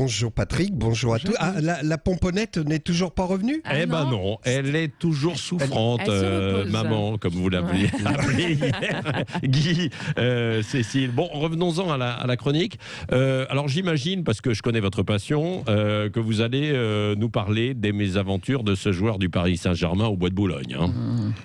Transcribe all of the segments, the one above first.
Bonjour Patrick, bonjour à tous. Ah, la pomponnette n'est toujours pas revenue? Eh ben non, elle est toujours souffrante, Elle se repose. maman, comme vous l'appelez appelé hier, Guy, Cécile. Bon, revenons-en à la chronique. Alors j'imagine, parce que je connais votre passion, que vous allez nous parler des mésaventures de ce joueur du Paris Saint-Germain au Bois de Boulogne. Hein.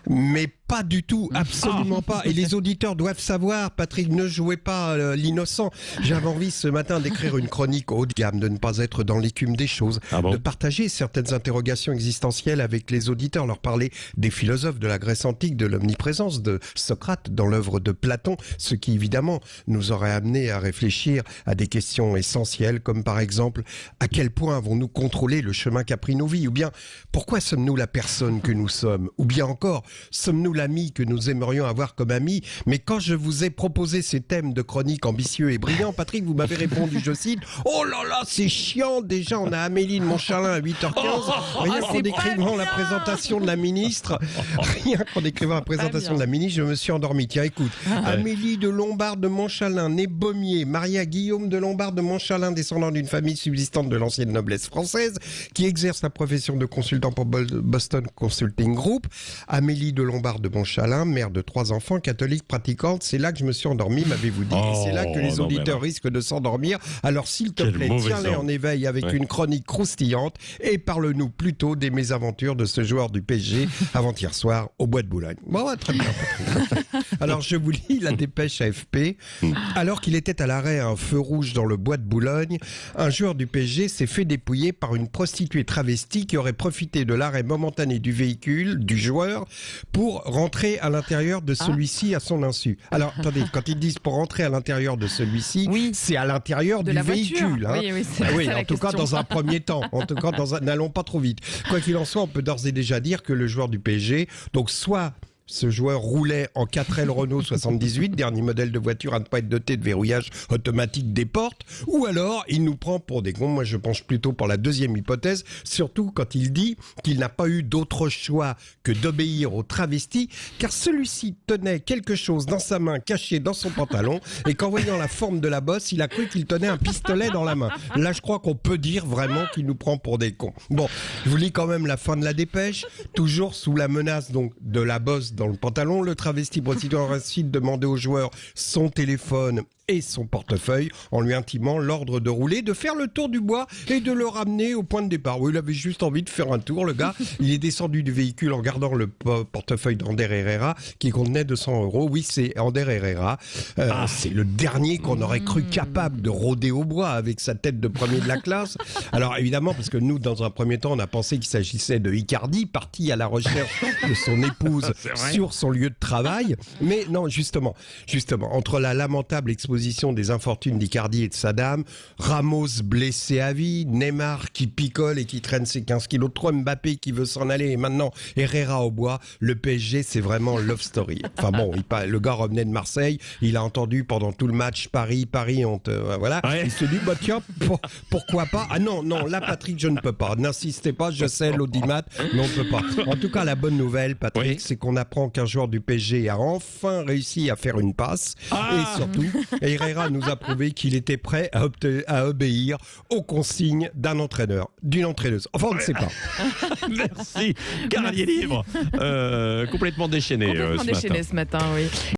Mais pas du tout, absolument pas. Et les auditeurs doivent savoir, Patrick, ne jouez pas l'innocent. J'avais envie ce matin d'écrire une chronique haut de gamme, de ne pas être dans l'écume des choses, de partager certaines interrogations existentielles avec les auditeurs, leur parler des philosophes de la Grèce antique, de l'omniprésence de Socrate dans l'œuvre de Platon, ce qui évidemment nous aurait amené à réfléchir à des questions essentielles, comme par exemple, à quel point avons-nous contrôlé le chemin qu'a pris nos vies, ou bien pourquoi sommes-nous la personne que nous sommes, ou bien encore, sommes-nous l'ami que nous aimerions avoir comme ami? Mais quand je vous ai proposé ces thèmes de chronique ambitieux et brillants, Patrick, vous m'avez répondu, je cite, « Oh là là, c'est chiant, déjà on a Amélie de Montchalin à 8h15, rien qu'en décrivant la présentation de la ministre, je me suis endormi. Tiens, écoute, Amélie de Lombard de Montchalin, née Baumier, mariée à Guillaume de Lombard de Montchalin, descendant d'une famille subsistante de l'ancienne noblesse française, qui exerce la profession de consultant pour Boston Consulting Group. Amélie de Lombard de Montchalin, mère de 3 enfants, catholique pratiquante. C'est là que je me suis endormi, m'avez-vous dit. Et c'est là que les auditeurs risquent de s'endormir. Alors s'il te plaît, tiens-les en éveil avec une chronique croustillante et parle-nous plutôt des mésaventures de ce joueur du PSG avant-hier soir au Bois de Boulogne. Bon, très bien. Alors je vous lis la dépêche AFP. Alors qu'il était à l'arrêt à un feu rouge dans le Bois de Boulogne, un joueur du PSG s'est fait dépouiller par une prostituée travestie qui aurait profité de l'arrêt momentané du véhicule du joueur pour rentrer à l'intérieur de celui-ci à son insu. Alors attendez, quand ils disent pour rentrer à l'intérieur de celui-ci, c'est à l'intérieur du véhicule. Hein. Oui, en tout cas dans un premier temps. En tout cas, n'allons pas trop vite. Quoi qu'il en soit, on peut d'ores et déjà dire que le joueur du PSG, donc soit ce joueur roulait en 4L Renault 78, dernier modèle de voiture à ne pas être doté de verrouillage automatique des portes, ou alors il nous prend pour des cons. Moi je penche plutôt pour la deuxième hypothèse, surtout quand il dit qu'il n'a pas eu d'autre choix que d'obéir au travesti, car celui-ci tenait quelque chose dans sa main caché dans son pantalon, et qu'en voyant la forme de la bosse, il a cru qu'il tenait un pistolet dans la main. Là je crois qu'on peut dire vraiment qu'il nous prend pour des cons. Bon, je vous lis quand même la fin de la dépêche, toujours sous la menace donc de la bosse dans le pantalon, le travesti prostitué ainsi demander au joueur son téléphone et son portefeuille en lui intimant l'ordre de rouler, de faire le tour du bois et de le ramener au point de départ. Oui, il avait juste envie de faire un tour, le gars. Il est descendu du véhicule en gardant le portefeuille d'Ander Herrera qui contenait 200 €. Oui, c'est Ander Herrera. C'est le dernier qu'on aurait cru capable de rôder au bois avec sa tête de premier de la classe. Alors évidemment, parce que nous, dans un premier temps, on a pensé qu'il s'agissait de Icardi, parti à la recherche de son épouse sur son lieu de travail. Mais non, justement, entre la lamentable exposition des infortunes d'Icardi et de sa dame, Ramos blessé à vie, Neymar qui picole et qui traîne ses 15 kilos de trop, Mbappé qui veut s'en aller et maintenant Herrera au bois, le PSG c'est vraiment love story. Enfin bon, le gars revenait de Marseille, il a entendu pendant tout le match Paris, voilà, il se dit bah tiens, pourquoi pas? Ah non, là Patrick je ne peux pas, n'insistez pas, je sais l'audimat, mais on ne peut pas. En tout cas la bonne nouvelle Patrick, c'est qu'on apprend qu'un joueur du PSG a enfin réussi à faire une passe et surtout Herrera nous a prouvé qu'il était prêt à obéir aux consignes d'un entraîneur, d'une entraîneuse. Enfin, on ne sait pas. Merci. Cavalier libre. Complètement déchaîné, ce matin. Oui.